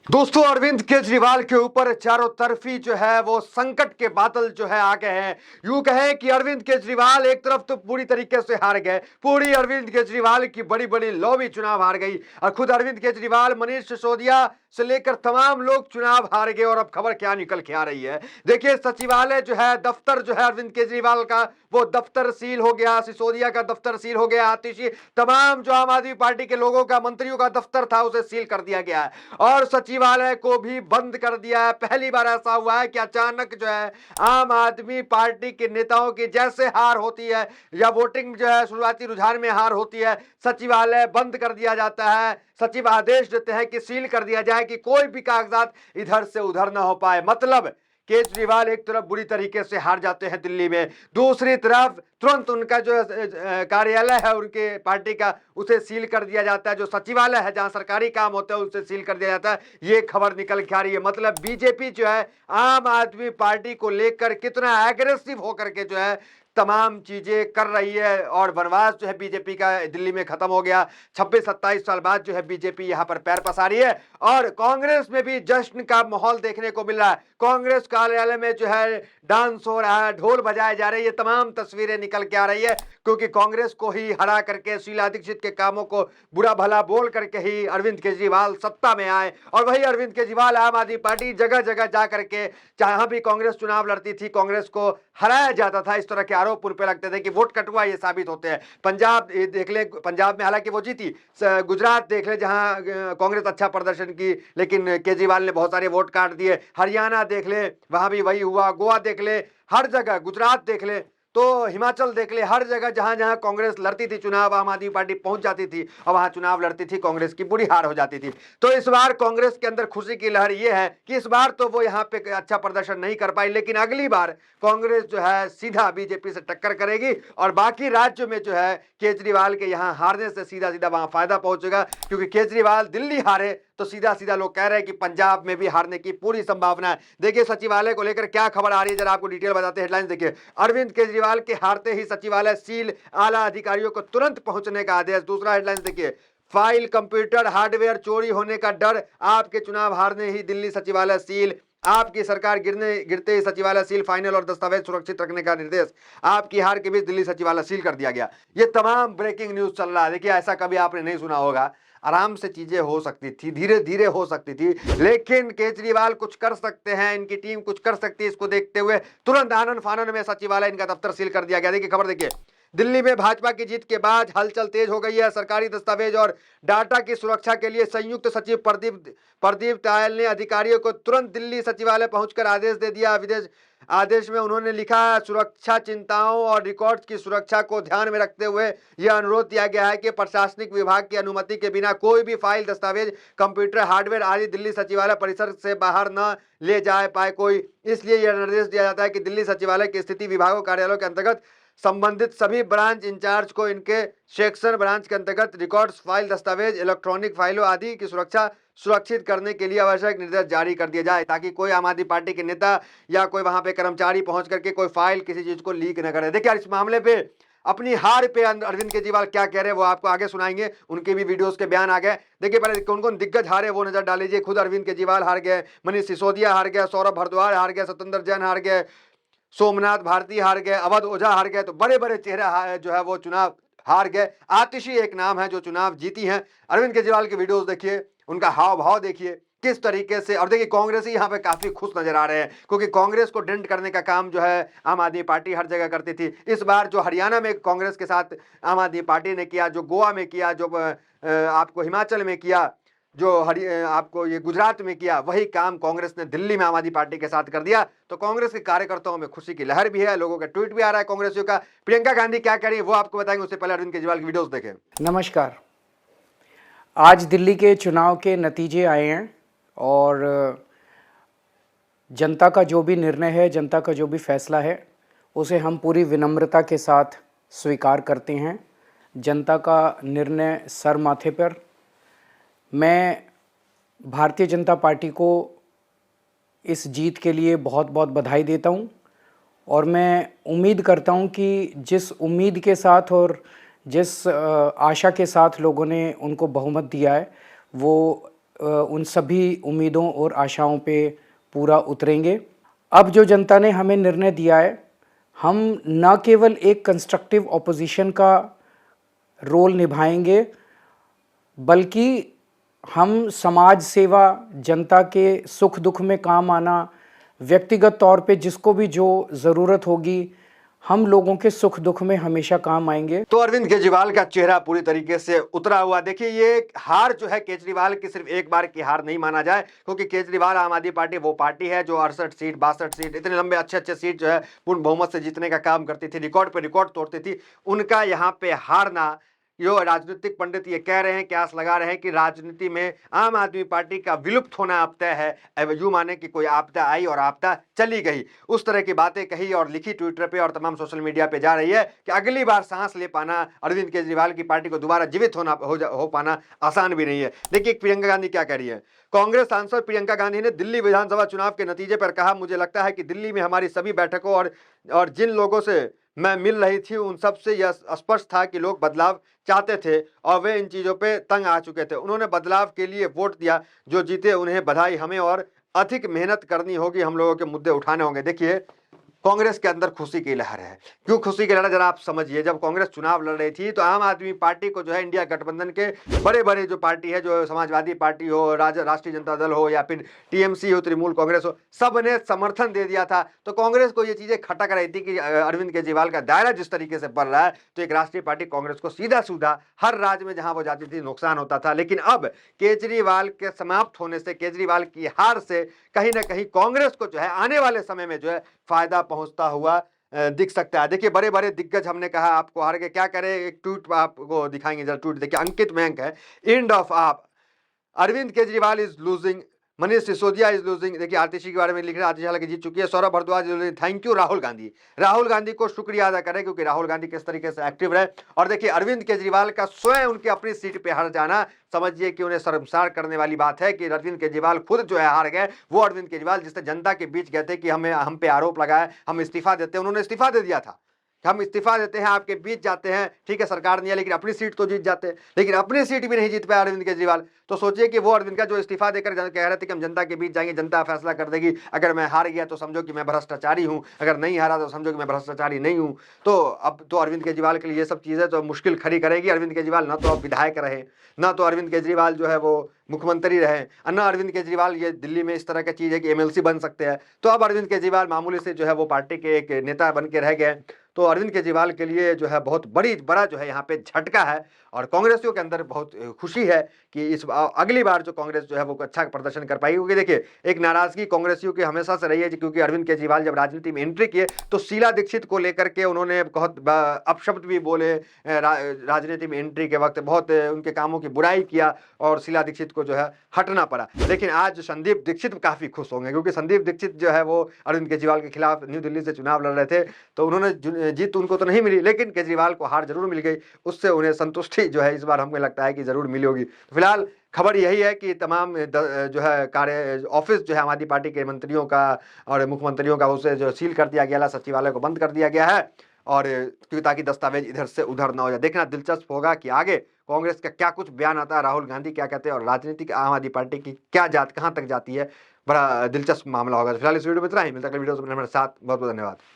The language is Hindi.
दोस्तों, अरविंद केजरीवाल के ऊपर चारों तरफी जो है वो संकट के बादल जो है आ गए हैं। यूं कहें कि अरविंद केजरीवाल एक तरफ तो पूरी तरीके से हार गए, पूरी अरविंद केजरीवाल की बड़ी बड़ी लॉबी चुनाव हार गई और खुद अरविंद केजरीवाल, मनीष सिसोदिया से लेकर तमाम लोग चुनाव हार गए। और अब खबर क्या निकल के आ रही है, देखिए सचिवालय जो है, दफ्तर जो है अरविंद केजरीवाल का, वो दफ्तर सील हो गया। सिसोदिया का दफ्तर सील हो गया। आतिशी, तमाम जो आम आदमी पार्टी के लोगों का, मंत्रियों का दफ्तर था उसे सील कर दिया गया है और सचिवालय को भी बंद कर दिया है। पहली बार ऐसा हुआ है कि अचानक जो है आम आदमी पार्टी के नेताओं की जैसे हार होती है या वोटिंग जो है शुरुआती रुझान में हार होती है, सचिवालय बंद कर दिया जाता है। सचिव आदेश देते हैं कि सील कर दिया जाए कि कोई भी कागजात इधर से उधर ना हो पाए। मतलब केजरीवाल एक तरफ बुरी तरीके से हार जाते हैं दिल्ली में, दूसरी तरफ तुरंत उनका जो कार्यालय है उनके पार्टी का, उसे सील कर दिया जाता है। जो सचिवालय है जहां सरकारी काम होते हैं उसे सील कर दिया जाता है। ये खबर निकल के आ रही है। मतलब बीजेपी जो है आम आदमी पार्टी को लेकर कितना एग्रेसिव होकर के जो है तमाम चीजें कर रही है। और वनवास जो है बीजेपी का दिल्ली में खत्म हो गया। 26-27 साल बाद जो है बीजेपी यहां पर पैर पसारी है और कांग्रेस में भी जश्न का माहौल देखने को मिल रहा है। कांग्रेस कार्यालय में जो है डांस हो रहा है, ढोल बजाए जा रहे हैं, ये तमाम तस्वीरें निकल के आ रही है क्योंकि कांग्रेस को ही हरा करके, शीला दीक्षित के कामों को बुरा भला बोल करके ही अरविंद केजरीवाल सत्ता में आए। और वही अरविंद केजरीवाल, आम आदमी पार्टी जगह जगह जा करके, जहां भी कांग्रेस चुनाव लड़ती थी, कांग्रेस को हराया जाता था। इस तरह के आरोप उन पे लगते थे कि वोट कटवा ये साबित होते हैं। पंजाब देख ले, पंजाब में हालांकि वो जीती। गुजरात देख ले जहां कांग्रेस अच्छा प्रदर्शन की लेकिन केजरीवाल ने बहुत सारे वोट काट दिए। हरियाणा देख ले, वहां भी वही हुआ। गोवा देख ले, हर जगह, गुजरात देख ले, तो हिमाचल देख ले, हर जगह जहां जहां कांग्रेस लड़ती थी चुनाव, आम आदमी पार्टी पहुंच जाती थी और वहां चुनाव लड़ती थी, कांग्रेस की बुरी हार हो जाती थी। तो इस बार कांग्रेस के अंदर खुशी की लहर यह है कि इस बार तो वो यहां पे अच्छा प्रदर्शन नहीं कर पाई, लेकिन अगली बार कांग्रेस जो है सीधा बीजेपी से टक्कर करेगी और बाकी राज्यों में जो है केजरीवाल के यहां हारने से सीधा सीधा वहां फायदा पहुंचेगा। क्योंकि केजरीवाल दिल्ली हारे तो सीधा सीधा लोग कह रहे हैं कि पंजाब में भी हारने की पूरी संभावना है। देखिए सचिवालय को लेकर क्या खबर आ रही है, जरा आपको डिटेल बताते हैं। हेडलाइंस देखिए, अरविंद केजरीवाल के हारते ही सचिवालय सील, आला अधिकारियों को तुरंत पहुंचने का आदेश। दूसरा हेडलाइंस देखिए, फाइल, कंप्यूटर, हार्डवेयर चोरी होने का डर, आपके चुनाव हारने ही दिल्ली सचिवालय सील, आपकी सरकार गिरते ही सचिवालय सील, फाइनल और दस्तावेज सुरक्षित रखने का निर्देश। आपकी हार के बीच दिल्ली सचिवालय सील कर दिया गया। ये तमाम ब्रेकिंग न्यूज चल रहा है। देखिए ऐसा कभी आपने नहीं सुना होगा। आराम से चीजें हो सकती थी, धीरे धीरे हो सकती थी, लेकिन केजरीवाल कुछ कर सकते हैं, इनकी टीम कुछ कर सकती है। इसको देखते हुए तुरंत आनन फानन में सचिवालय, इनका दफ्तर सील कर दिया गया। देखिए खबर देखिए, दिल्ली में भाजपा की जीत के बाद हलचल तेज हो गई है। सरकारी दस्तावेज और डाटा की सुरक्षा के लिए संयुक्त सचिव प्रदीप प्रदीप तायल ने अधिकारियों को तुरंत दिल्ली सचिवालय पहुंचकर आदेश दे दिया। विदेश आदेश में उन्होंने लिखा, सुरक्षा चिंताओं और रिकॉर्ड्स की सुरक्षा को ध्यान में रखते हुए यह अनुरोध किया गया है कि प्रशासनिक विभाग की अनुमति के बिना कोई भी फाइल, दस्तावेज, कंप्यूटर, हार्डवेयर आदि दिल्ली सचिवालय परिसर से बाहर न ले जा पाए कोई। इसलिए यह निर्देश दिया जाता है कि दिल्ली सचिवालय की स्थिति विभागों कार्यालयों के अंतर्गत संबंधित सभी ब्रांच इंचार्ज को इनके सेक्शन ब्रांच के अंतर्गत रिकॉर्ड्स, फाइल, दस्तावेज, इलेक्ट्रॉनिक फाइलों आदि की सुरक्षा सुरक्षित करने के लिए आवश्यक निर्देश जारी कर दिया जाए, ताकि कोई आम आदमी पार्टी के नेता या कोई वहां पे कर्मचारी पहुंच करके कोई फाइल, किसी चीज को लीक न करे। देखिए इस मामले पे अपनी हार पे अरविंद केजरीवाल क्या कह रहे हैं वो आपको आगे सुनाएंगे। उनके भी वीडियोस के बयान आ गए। देखिए पहले कौन कौन दिग्गज हारे वो नजर डाल लीजिए। खुद अरविंद केजरीवाल हार गए, मनीष सिसोदिया हार गया, सौरभ भारद्वाज हार गया, सत्येंद्र जैन हार गए, सोमनाथ भारती हार गए, अवध ओझा हार गए। तो बड़े बड़े चेहरे जो है वो चुनाव हार गए। आतिशी एक नाम है जो चुनाव जीती है। अरविंद केजरीवाल के वीडियोस देखिए, उनका हाव भाव देखिए किस तरीके से। और देखिए कांग्रेस ही यहाँ पे काफी खुश नजर आ रहे हैं क्योंकि कांग्रेस को डेंट करने का काम जो है आम आदमी पार्टी हर जगह करती थी। इस बार जो हरियाणा में कांग्रेस के साथ आम आदमी पार्टी ने किया, जो गोवा में किया, जो आपको हिमाचल में किया, जो आपको ये गुजरात में किया, वही काम कांग्रेस ने दिल्ली में आम आदमी पार्टी के साथ कर दिया। तो कांग्रेस के कार्यकर्ताओं में खुशी की लहर भी है, लोगों का ट्वीट भी आ रहा है कांग्रेसियों का। प्रियंका गांधी क्या कह रही है वो आपको बताएंगे, उससे पहले अरविंद केजरीवाल की वीडियोस देखें। नमस्कार। आज दिल्ली के चुनाव के नतीजे आए हैं और जनता का जो भी निर्णय है, जनता का जो भी फैसला है, उसे हम पूरी विनम्रता के साथ स्वीकार करते हैं। जनता का निर्णय सर माथे पर। मैं भारतीय जनता पार्टी को इस जीत के लिए बहुत बहुत बधाई देता हूं और मैं उम्मीद करता हूं कि जिस उम्मीद के साथ और जिस आशा के साथ लोगों ने उनको बहुमत दिया है, वो उन सभी उम्मीदों और आशाओं पे पूरा उतरेंगे। अब जो जनता ने हमें निर्णय दिया है, हम न केवल एक कंस्ट्रक्टिव ऑपोजिशन का रोल निभाएंगे, बल्कि हम समाज सेवा, जनता के सुख दुख में काम आना, व्यक्तिगत तौर पे जिसको भी जो ज़रूरत होगी, हम लोगों के सुख दुख में हमेशा काम आएंगे। तो अरविंद केजरीवाल का चेहरा पूरी तरीके से उतरा हुआ। देखिए, ये हार जो है केजरीवाल की सिर्फ एक बार की हार नहीं माना जाए, क्योंकि केजरीवाल आम आदमी पार्टी वो पार्टी है जो 68 सीट 62 सीट इतने लंबे अच्छे सीट जो है पूर्ण बहुमत से जीतने का काम करती थी, रिकॉर्ड पे रिकॉर्ड तोड़ती थी। उनका यहाँ पे हारना, जो राजनीतिक पंडित ये कह रहे हैं, क्यास लगा रहे हैं कि राजनीति में आम आदमी पार्टी का विलुप्त होना अब तय है। यूं माने कि कोई आपदा आई और आपदा चली गई, उस तरह की बातें कही और लिखी ट्विटर पे और तमाम सोशल मीडिया पे जा रही है कि अगली बार सांस ले पाना अरविंद केजरीवाल की पार्टी को दोबारा जीवित हो पाना आसान भी नहीं है। देखिए प्रियंका गांधी क्या कह रही है। कांग्रेस सांसद प्रियंका गांधी ने दिल्ली विधानसभा चुनाव के नतीजे पर कहा, मुझे लगता है कि दिल्ली में हमारी सभी बैठकों और जिन लोगों से मैं मिल रही थी उन सब से यह स्पष्ट था कि लोग बदलाव चाहते थे और वे इन चीजों पे तंग आ चुके थे। उन्होंने बदलाव के लिए वोट दिया, जो जीते उन्हें बधाई, हमें और अधिक मेहनत करनी होगी, हम लोगों के मुद्दे उठाने होंगे। देखिए, कांग्रेस के अंदर खुशी की लहर है। क्यों खुशी की लहर, जरा आप समझिए। जब कांग्रेस चुनाव लड़ रही थी तो आम आदमी पार्टी को जो है इंडिया गठबंधन के बड़े बड़े जो पार्टी है, जो समाजवादी पार्टी हो, राष्ट्रीय जनता दल हो या फिर टीएमसी हो, तृणमूल कांग्रेस हो, सब ने समर्थन दे दिया था। तो कांग्रेस को ये चीजें खटक रही थी कि अरविंद केजरीवाल का दायरा जिस तरीके से बढ़ रहा है तो एक राष्ट्रीय पार्टी कांग्रेस को सीधा सीधा हर राज्य में जहां वो जाती थी नुकसान होता था। लेकिन अब केजरीवाल के समाप्त होने से, केजरीवाल की हार से कहीं ना कहीं कांग्रेस को जो है आने वाले समय में जो है फायदा पहुंचता हुआ दिख सकता है। देखिए, बड़े बड़े दिग्गज, हमने कहा आपको हार के क्या करे, एक ट्वीट आपको दिखाएंगे, जरा ट्वीट देखिए। अंकित मयंक है, end of AAP, Arvind Kejriwal is losing, Manish Sisodia is losing. देखिए आतिशी के बारे में लिख रहे हैं, आतिशी हालांकि जीत चुकी है। Saurabh Bharadwaj, thank you Rahul Gandhi. राहुल गांधी को शुक्रिया अदा करें क्योंकि राहुल गांधी किस तरीके से एक्टिव रहे। और देखिए अरविंद केजरीवाल का स्वयं उनकी अपनी सीट पे हार जाना, समझिए कि उन्हें शर्मसार करने वाली बात है कि अरविंद केजरीवाल खुद जो है हार गए। वो अरविंद केजरीवाल जिससे जनता के बीच गए थे कि हम पे आरोप लगाए, हम इस्तीफा देते हैं, उन्होंने इस्तीफा दे दिया था। हम इस्तीफा देते हैं, आपके बीच जाते हैं, ठीक है सरकार नहीं है लेकिन अपनी सीट तो जीत जाते हैं। लेकिन अपनी सीट भी नहीं जीत पाया अरविंद केजरीवाल। तो सोचिए कि वो अरविंद का जो इस्तीफा देकर कह रहे थे कि हम जनता के बीच जाएंगे, जनता फैसला कर देगी, अगर मैं हार गया तो समझो कि मैं भ्रष्टाचारी हूं, अगर नहीं हारा तो समझो कि मैं भ्रष्टाचारी नहीं हूं। तो अब तो अरविंद केजरीवाल के लिए ये सब चीजें तो मुश्किल खड़ी करेगी। अरविंद केजरीवाल ना तो अब विधायक रहे, ना तो अरविंद केजरीवाल जो है वो मुख्यमंत्री रहे, अन्ना अरविंद केजरीवाल ये दिल्ली में इस तरह की चीज है कि एमएलसी बन सकते हैं। तो अब अरविंद केजरीवाल मामूली से जो है वो पार्टी के एक नेता बन के रह गए। तो अरविंद केजरीवाल के लिए जो है बहुत बड़ा जो है यहाँ पे झटका है और कांग्रेसियों के अंदर बहुत खुशी है कि इस अगली बार जो कांग्रेस जो है वो अच्छा प्रदर्शन कर पाएगी। क्योंकि देखिए एक नाराजगी कांग्रेसियों की हमेशा से रही है, क्योंकि अरविंद केजरीवाल जब राजनीति में एंट्री किए तो शीला दीक्षित को लेकर के उन्होंने बहुत अपशब्द भी बोले, राजनीति में एंट्री के वक्त बहुत उनके कामों की बुराई किया और शीला दीक्षित को जो है हटना पड़ा। लेकिन आज संदीप दीक्षित काफी खुश होंगे, क्योंकि संदीप दीक्षित जो है वो अरविंद केजरीवाल के खिलाफ न्यू दिल्ली से चुनाव लड़ रहे थे। तो उन्होंने जीत उनको तो नहीं मिली, लेकिन केजरीवाल को हार जरूर मिल गई, उससे उन्हें संतुष्टि जो है इस बार हमको लगता है कि जरूर मिली होगी। तो फिलहाल खबर यही है कि तमाम जो है कार्य ऑफिस जो है आम आदमी पार्टी के मंत्रियों का और मुख्यमंत्रियों का उसे जो सील कर दिया गया, सचिवालय को बंद कर दिया गया है, और ताकि दस्तावेज इधर से उधर ना हो जाए। देखना दिलचस्प होगा कि आगे कांग्रेस का क्या कुछ बयान आता है, राहुल गांधी क्या कहते हैं और राजनीतिक आम आदमी पार्टी की क्या कहां तक जाती है। बड़ा दिलचस्प मामला होगा। फिलहाल इस वीडियो में इतना ही, मिलता है अगले वीडियो में हमारे साथ। बहुत बहुत धन्यवाद।